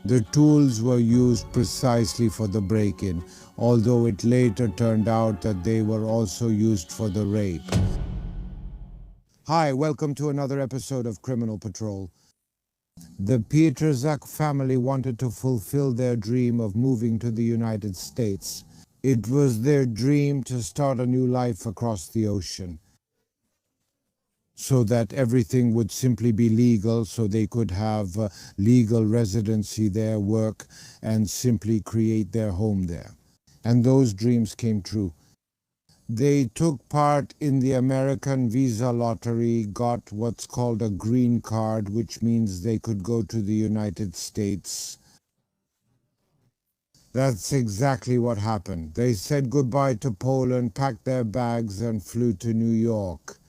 The tools were used precisely for the break-in, although it later turned out that they were also used for the rape. Hi, welcome to another episode of Criminal Patrol. The Pietrzak family wanted to fulfill their dream of moving to the United States. It was their dream to start a new life across the ocean, so that everything would simply be legal, so they could have legal residency there, work, and simply create their home there. And those dreams came true. They took part in the American visa lottery, got what's called a green card, which means they could go to the United States. That's exactly what happened. They said goodbye to Poland, packed their bags, and flew to New York.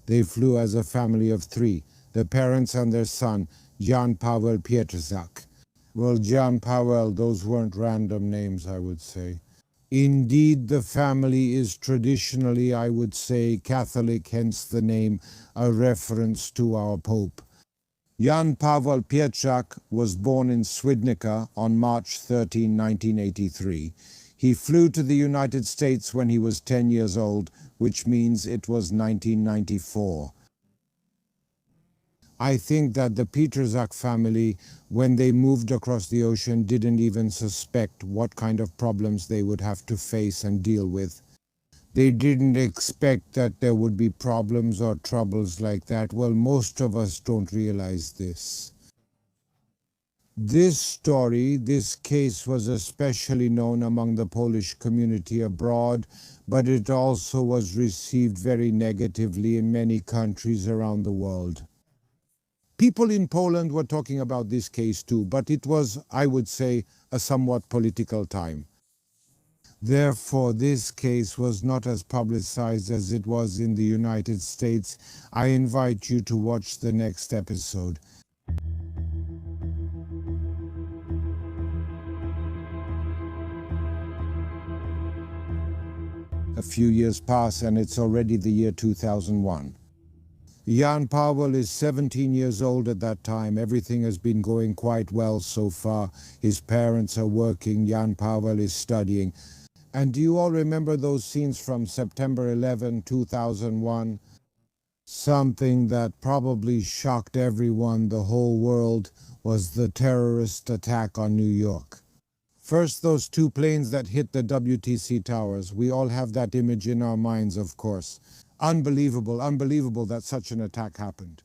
They flew as a family of three, the parents and their son, Jan Paweł Pietrzak. Well, Jan Paweł, those weren't random names, I would say. Indeed, the family is traditionally, I would say, Catholic, hence the name, a reference to our Pope. Jan Paweł Pietrzak was born in Swidnica on March 13, 1983. He flew to the United States when he was 10 years old, which means it was 1994. I think that the Pietrzak family, when they moved across the ocean, didn't even suspect what kind of problems they would have to face and deal with. They didn't expect that there would be problems or troubles like that. Well, most of us don't realize this. This story, this case, was especially known among the Polish community abroad, but it also was received very negatively in many countries around the world. People in Poland were talking about this case too, but it was, I would say, a somewhat political time. Therefore, this case was not as publicized as it was in the United States. I invite you to watch the next episode. A few years pass and it's already the year 2001. Jan Paweł is 17 years old at that time. Everything has been going quite well so far. His parents are working, Jan Paweł is studying. And do you all remember those scenes from September 11, 2001? Something that probably shocked everyone, the whole world, was the terrorist attack on New York. First, those two planes that hit the WTC towers. We all have that image in our minds, of course. Unbelievable that such an attack happened.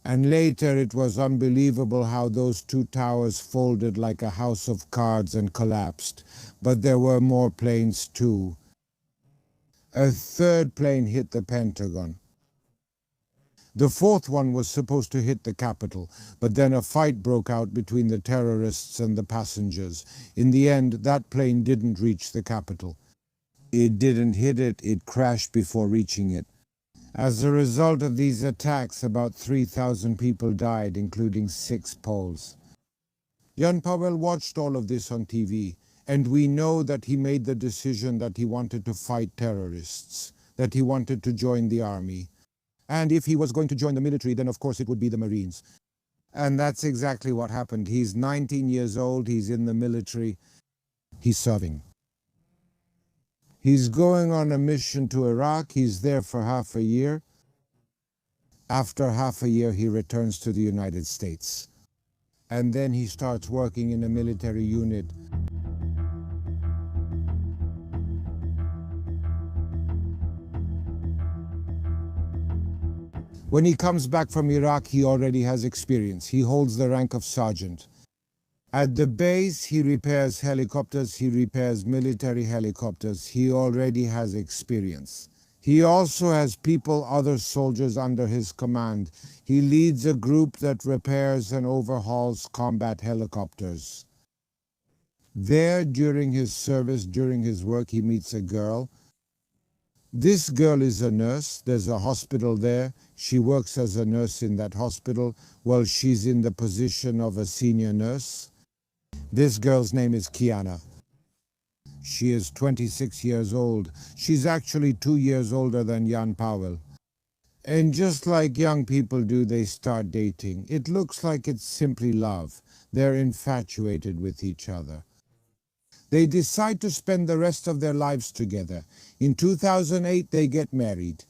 And later it was unbelievable how those two towers folded like a house of cards and collapsed. But there were more planes too. A third plane hit the Pentagon. The fourth one was supposed to hit the Capitol, but then a fight broke out between the terrorists and the passengers. In the end, that plane didn't reach the Capitol. It didn't hit it, it crashed before reaching it. As a result of these attacks, about 3,000 people died, including 6 Poles. Jan Paweł watched all of this on TV, and we know that he made the decision that he wanted to fight terrorists, that he wanted to join the army. And if he was going to join the military, then of course it would be the Marines. And that's exactly what happened. He's 19 years old, he's in the military, he's serving. He's going on a mission to Iraq. He's there for half a year. After half a year, he returns to the United States. And then he starts working in a military unit. When he comes back from Iraq, he already has experience. He holds the rank of sergeant. At the base, he repairs helicopters, he repairs military helicopters. He already has experience. He also has people, other soldiers under his command. He leads a group that repairs and overhauls combat helicopters. There, during his service, during his work, he meets a girl. This girl is a nurse. There's a hospital there. She works as a nurse in that hospital. Well, she's in the position of a senior nurse. This girl's name is Quiana. She is 26 years old. She's actually 2 years older than Jan Paweł. And just like young people do, they start dating. It looks like it's simply love. They're infatuated with each other. They decide to spend the rest of their lives together. In 2008, they get married.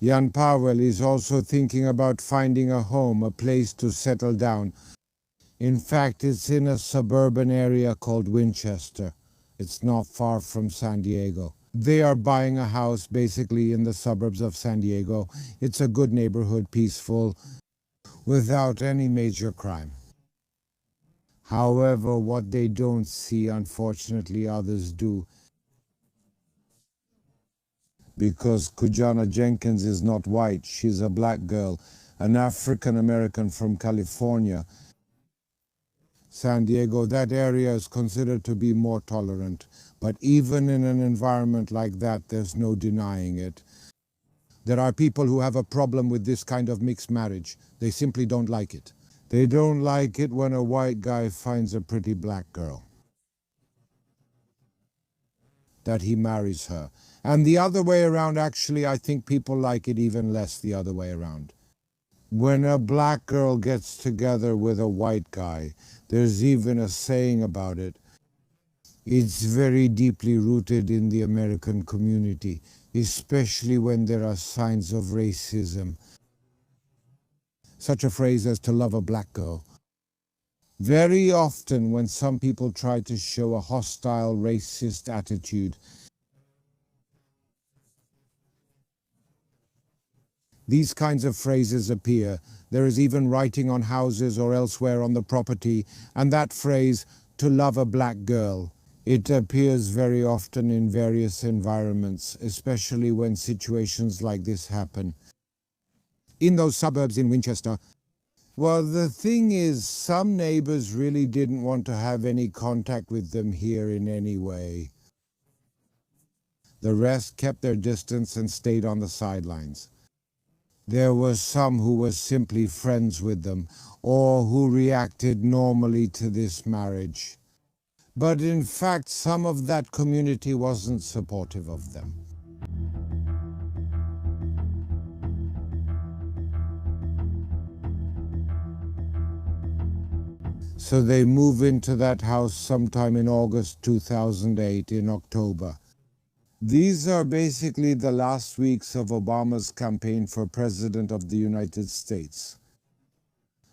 Jan Paweł is also thinking about finding a home, a place to settle down. In fact, it's in a suburban area called Winchester. It's not far from San Diego. They are buying a house basically in the suburbs of San Diego. It's a good neighborhood, peaceful, without any major crime. However, what they don't see, unfortunately, others do. Because Kujana Jenkins is not white, she's a black girl, an African American from California. San Diego, that area is considered to be more tolerant, but even in an environment like that, there's no denying it. There are people who have a problem with this kind of mixed marriage. They simply don't like it. They don't like it when a white guy finds a pretty black girl, that he marries her. And the other way around, actually, I think people like it even less the other way around. When a black girl gets together with a white guy, there's even a saying about it. It's very deeply rooted in the American community, especially when there are signs of racism. Such a phrase as to love a black girl. Very often when some people try to show a hostile, racist attitude, these kinds of phrases appear. There is even writing on houses or elsewhere on the property, and that phrase, to love a black girl, it appears very often in various environments, especially when situations like this happen. In those suburbs in Winchester, well, the thing is, some neighbors really didn't want to have any contact with them here in any way. The rest kept their distance and stayed on the sidelines. There were some who were simply friends with them, or who reacted normally to this marriage. But in fact, some of that community wasn't supportive of them. So they move into that house sometime in August 2008, in October. These are basically the last weeks of Obama's campaign for President of the United States.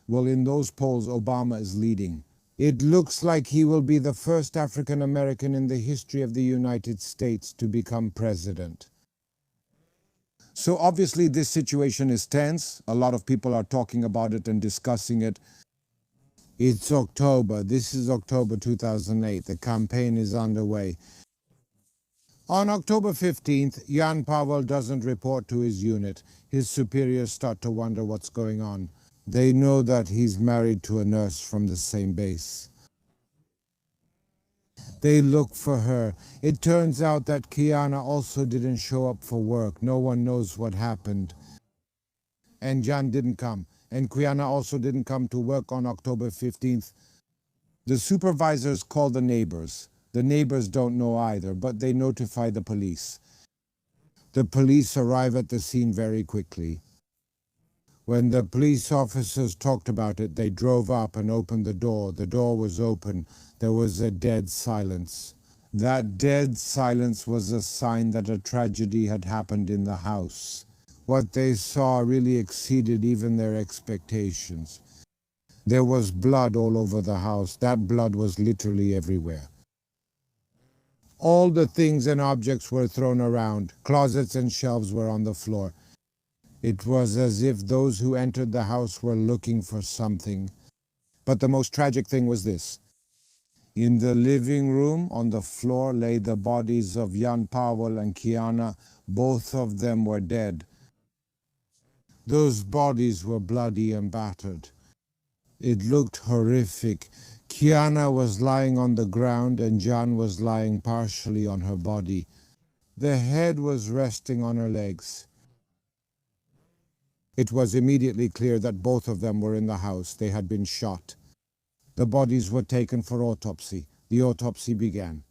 Well, in those polls, Obama is leading. It looks like he will be the first African American in the history of the United States to become president. So obviously this situation is tense. A lot of people are talking about it and discussing it. It's October. This is October 2008. The campaign is underway. On October 15th, Jan Paweł doesn't report to his unit. His superiors start to wonder what's going on. They know that he's married to a nurse from the same base. They look for her. It turns out that Quiana also didn't show up for work. No one knows what happened. And Jan didn't come. And Quiana also didn't come to work on October 15th. The supervisors call the neighbors. The neighbors don't know either, but they notify the police. The police arrive at the scene very quickly. When the police officers talked about it, they drove up and opened the door. The door was open. There was a dead silence. That dead silence was a sign that a tragedy had happened in the house. What they saw really exceeded even their expectations. There was blood all over the house. That blood was literally everywhere. All the things and objects were thrown around. Closets and shelves were on the floor. It was as if those who entered the house were looking for something. But the most tragic thing was this. In the living room, on the floor, lay the bodies of Jan Paweł and Quiana. Both of them were dead. Those bodies were bloody and battered. It looked horrific. Quiana was lying on the ground and Jan was lying partially on her body. The head was resting on her legs. It was immediately clear that both of them were in the house. They had been shot. The bodies were taken for autopsy. The autopsy began.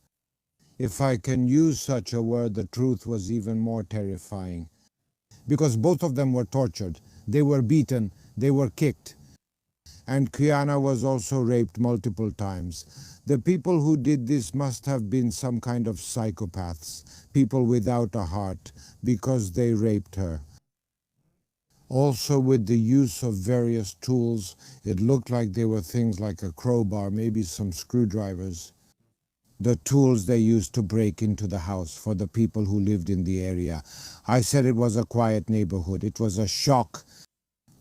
If I can use such a word, the truth was even more terrifying. because both of them were tortured. They were beaten, they were kicked. And Quiana was also raped multiple times. The people who did this must have been some kind of psychopaths, people without a heart, because they raped her. Also, with the use of various tools, it looked like they were things like a crowbar, maybe some screwdrivers. The tools they used to break into the house for the people who lived in the area. I said it was a quiet neighborhood. It was a shock,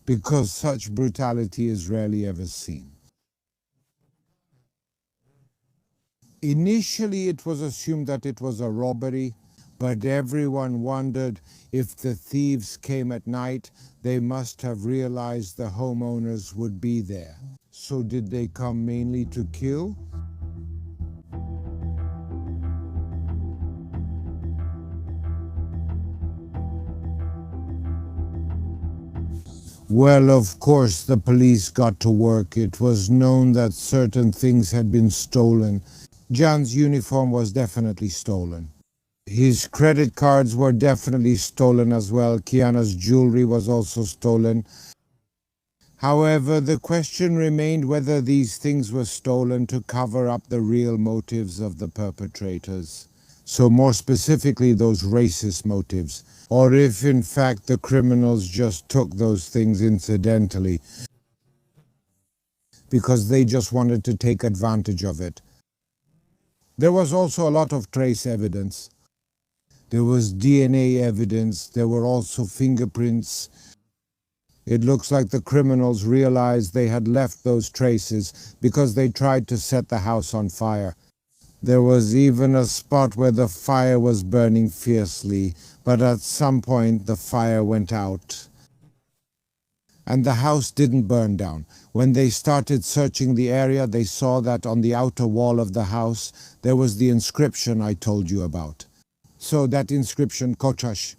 because such brutality is rarely ever seen. Initially, it was assumed that it was a robbery, but everyone wondered if the thieves came at night, they must have realized the homeowners would be there. So did they come mainly to kill? Well, of course, the police got to work. It was known that certain things had been stolen. Jan's uniform was definitely stolen. His credit cards were definitely stolen as well. Quiana's jewelry was also stolen. However, the question remained whether these things were stolen to cover up the real motives of the perpetrators. So more specifically, those racist motives. Or if in fact the criminals just took those things incidentally because they just wanted to take advantage of it. There was also a lot of trace evidence. There was DNA evidence. There were also fingerprints. It looks like the criminals realized they had left those traces because they tried to set the house on fire. There was even a spot where the fire was burning fiercely, but at some point the fire went out. And the house didn't burn down. When they started searching the area, they saw that on the outer wall of the house there was the inscription I told you about. So that inscription, Kochash,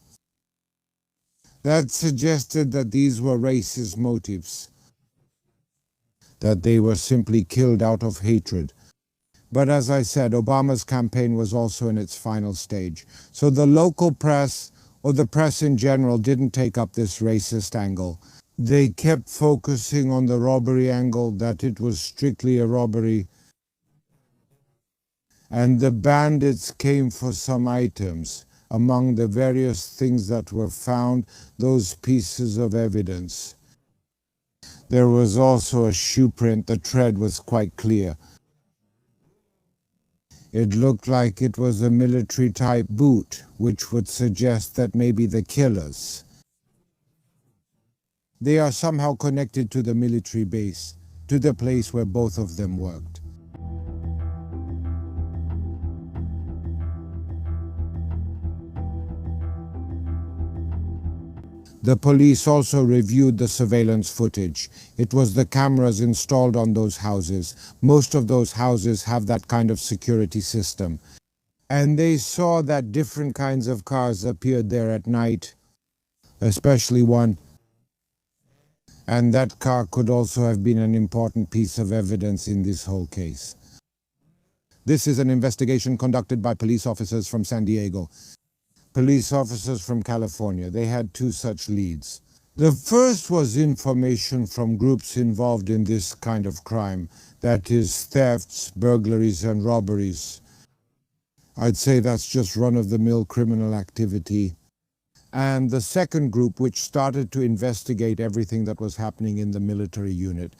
that suggested that these were racist motives, that they were simply killed out of hatred. But as I said, Obama's campaign was also in its final stage. So the local press, or the press in general, didn't take up this racist angle. They kept focusing on the robbery angle, that it was strictly a robbery. And the bandits came for some items. Among the various things that were found, those pieces of evidence. There was also a shoe print. The tread was quite clear. It looked like it was a military-type boot, which would suggest that maybe the killers, they are somehow connected to the military base, to the place where both of them worked. The police also reviewed the surveillance footage. It was the cameras installed on those houses. Most of those houses have that kind of security system. And they saw that different kinds of cars appeared there at night, especially one. And that car could also have been an important piece of evidence in this whole case. This is an investigation conducted by police officers from San Diego. Police officers from California. They had two such leads. The first was information from groups involved in this kind of crime, that is, thefts, burglaries, and robberies. I'd say that's just run-of-the-mill criminal activity. And the second group, which started to investigate everything that was happening in the military unit.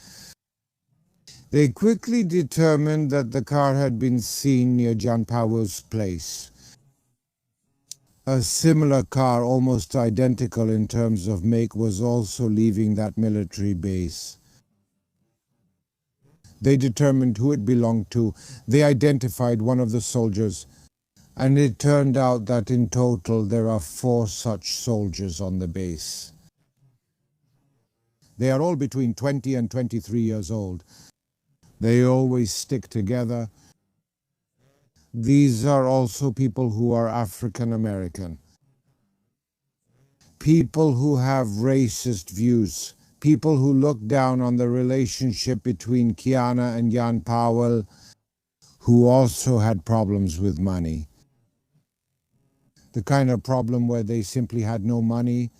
They quickly determined that the car had been seen near Jan Pawel's place. A similar car, almost identical in terms of make, was also leaving that military base. They determined who it belonged to. They identified one of the soldiers, and it turned out that in total there are 4 such soldiers on the base. They are all between 20 and 23 years old. They always stick together. These are also people who are African American. People who have racist views. People who look down on the relationship between Quiana and Jan Paweł, who also had problems with money. The kind of problem where they simply had no money,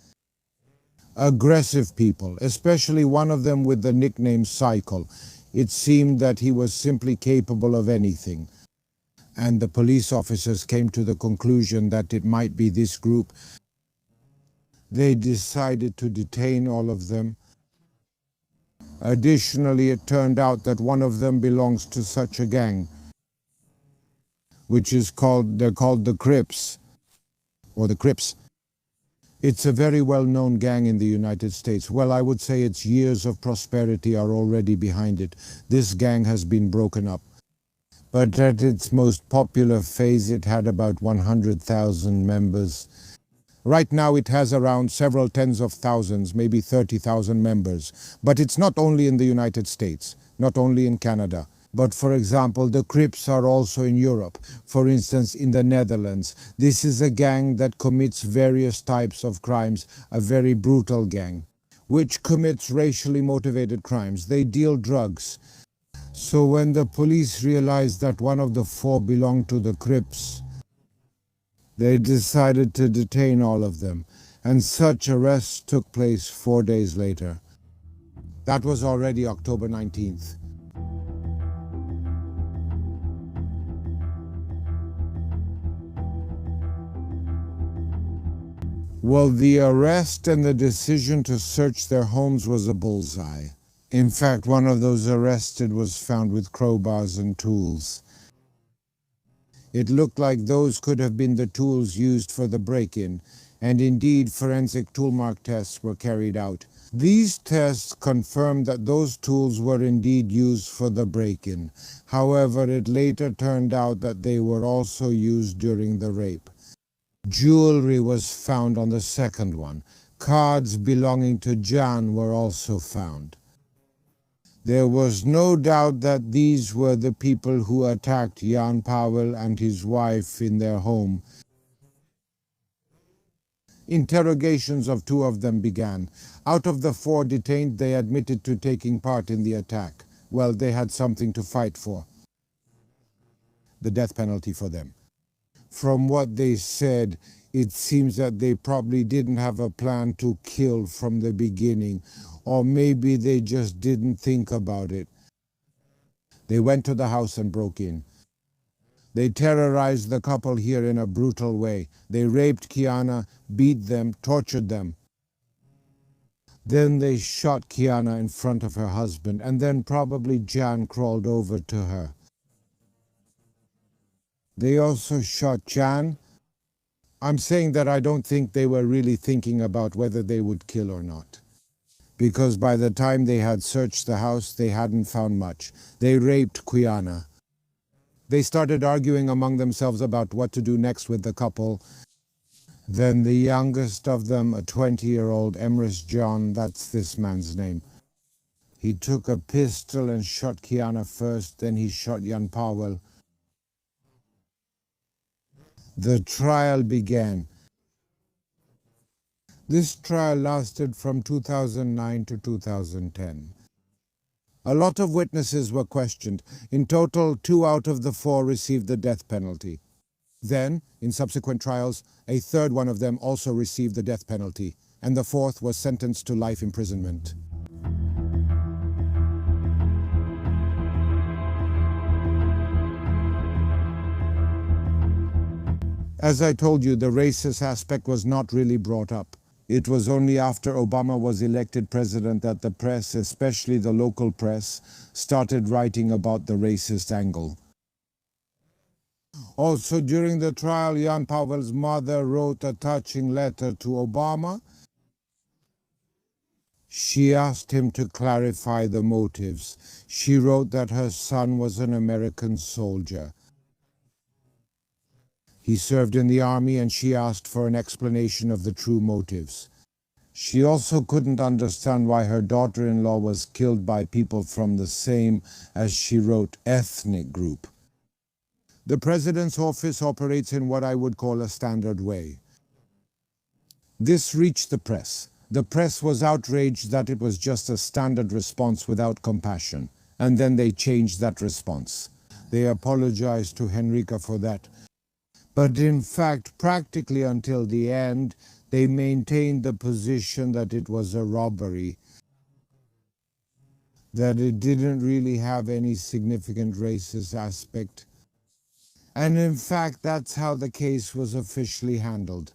Aggressive people, especially one of them with the nickname Cycle. It seemed that he was simply capable of anything. And the police officers came to the conclusion that it might be this group. They decided to detain all of them. Additionally, it turned out that one of them belongs to such a gang, which is they're called the Crips, or the Crips. It's a very well-known gang in the United States. Well, I would say its years of prosperity are already behind it. This gang has been broken up. But at its most popular phase, it had about 100,000 members. Right now, it has around several tens of thousands, maybe 30,000 members. But it's not only in the United States, not only in Canada. But for example, the Crips are also in Europe, for instance in the Netherlands. This is a gang that commits various types of crimes, a very brutal gang, which commits racially motivated crimes. They deal drugs. So when the police realized that one of the four belonged to the Crips, they decided to detain all of them, and such arrests took place 4 days later. That was already October 19th. Well, the arrest and the decision to search their homes was a bullseye. In fact, one of those arrested was found with crowbars and tools. It looked like those could have been the tools used for the break-in, and indeed forensic tool mark tests were carried out. These tests confirmed that those tools were indeed used for the break-in. However, it later turned out that they were also used during the rape. Jewelry was found on the second one. Cards belonging to Jan were also found. There was no doubt that these were the people who attacked Jan Paweł and his wife in their home. Interrogations of two of them began. Out of the four detained, they admitted to taking part in the attack. Well, they had something to fight for. The death penalty for them. From what they said, it seems that they probably didn't have a plan to kill from the beginning, or maybe they just didn't think about it. They went to the house and broke in. They terrorized the couple here in a brutal way. They raped Quiana, beat them, tortured them. Then they shot Quiana in front of her husband, and then probably Jan crawled over to her. They also shot Jan. I'm saying that I don't think they were really thinking about whether they would kill or not. Because by the time they had searched the house, they hadn't found much. They raped Quiana. They started arguing among themselves about what to do next with the couple. Then the youngest of them, a 20-year-old Emrys John, that's this man's name, he took a pistol and shot Quiana first, then he shot Jan Paweł. The trial began. This trial lasted from 2009 to 2010. A lot of witnesses were questioned. In total, 2 out of the 4 received the death penalty. Then, in subsequent trials, a third one of them also received the death penalty, and the fourth was sentenced to life imprisonment. As I told you, the racist aspect was not really brought up. It was only after Obama was elected president that the press, especially the local press, started writing about the racist angle. Also, during the trial, Jan Paweł's mother wrote a touching letter to Obama. She asked him to clarify the motives. She wrote that her son was an American soldier. He served in the army, and she asked for an explanation of the true motives. She also couldn't understand why her daughter-in-law was killed by people from the same, as she wrote, ethnic group. The president's office operates in what I would call a standard way. This reached the press. The press was outraged that it was just a standard response without compassion, and then they changed that response. They apologized to Henrika for that. But in fact, practically until the end, They maintained the position that it was a robbery, that it didn't really have any significant racist aspect. And in fact, that's how the case was officially handled.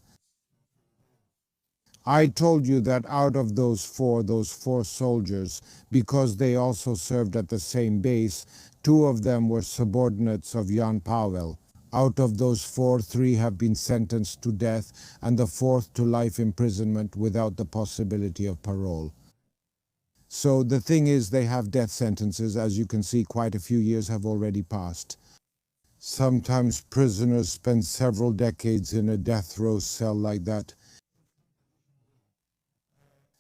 I told you that out of those four soldiers, because they also served at the same base, two of them were subordinates of Jan Paweł. Out of those four, three have been sentenced to death, and the fourth to life imprisonment without the possibility of parole. So the thing is, they have death sentences. As you can see, quite a few years have already passed. Sometimes prisoners spend several decades in a death row cell like that,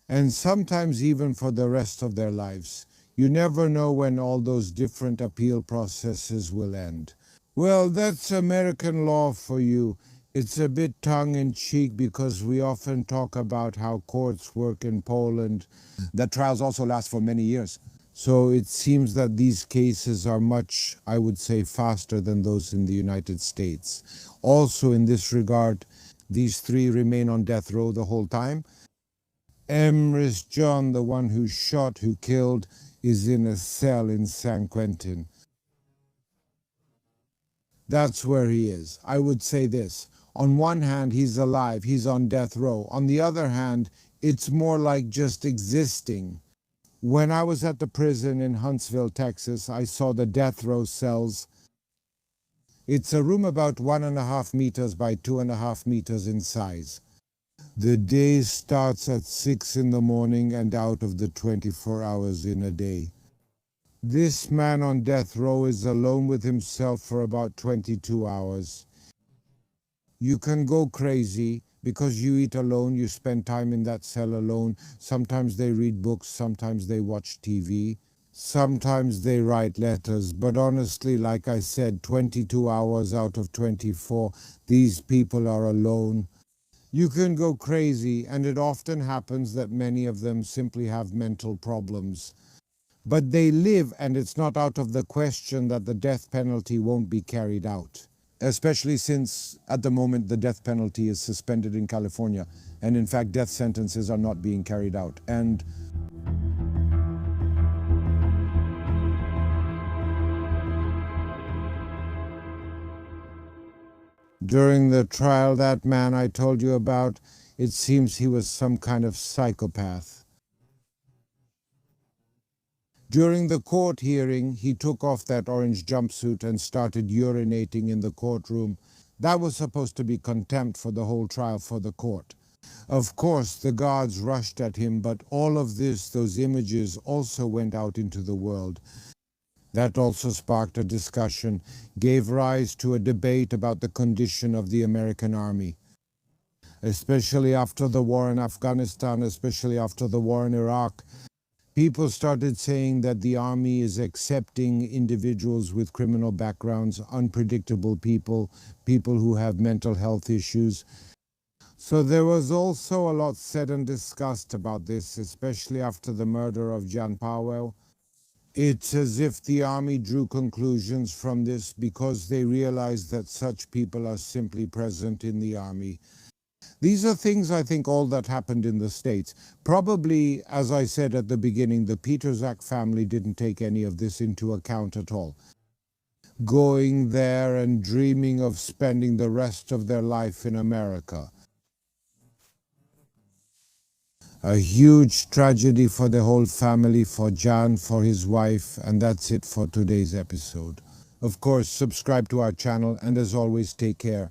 and sometimes even for the rest of their lives. You never know when all those different appeal processes will end. Well, that's American law for you. It's a bit tongue-in-cheek because we often talk about how courts work in Poland, that trials also last for many years. So it seems that these cases are much, I would say, faster than those in the United States. Also in this regard, these three remain on death row the whole time. Emrys John, the one who shot, who killed, is in a cell in San Quentin. That's where he is. I would say this. On one hand, he's alive, he's on death row. On the other hand, it's more like just existing. When I was at the prison in Huntsville, Texas, I saw the death row cells. It's a room about 1.5 meters by 2.5 meters in size. The day starts at 6 in the morning and out of the 24 hours in a day. This man on death row is alone with himself for about 22 hours. You can go crazy because you eat alone, you spend time in that cell alone. Sometimes they read books, sometimes they watch TV, sometimes they write letters. But honestly, like I said, 22 hours out of 24, these people are alone. You can go crazy, and it often happens that many of them simply have mental problems. But they live, and it's not out of the question that the death penalty won't be carried out. Especially since, at the moment, the death penalty is suspended in California, and in fact, death sentences are not being carried out. And during the trial, that man I told you about, it seems he was some kind of psychopath. During the court hearing, he took off that orange jumpsuit and started urinating in the courtroom. That was supposed to be contempt for the whole trial for the court. Of course, the guards rushed at him, but all of this, those images, also went out into the world. That also sparked a discussion, gave rise to a debate about the condition of the American army. Especially after the war in Afghanistan, especially after the war in Iraq, people started saying that the army is accepting individuals with criminal backgrounds, unpredictable people, people who have mental health issues. So there was also a lot said and discussed about this, especially after the murder of Jan Paweł. It's as if the army drew conclusions from this because they realized that such people are simply present in the army. These are things, I think, all that happened in the States. Probably, as I said at the beginning, the Pietrzak family didn't take any of this into account at all. Going there and dreaming of spending the rest of their life in America. A huge tragedy for the whole family, for Jan, for his wife, and that's it for today's episode. Of course, subscribe to our channel, and as always, take care.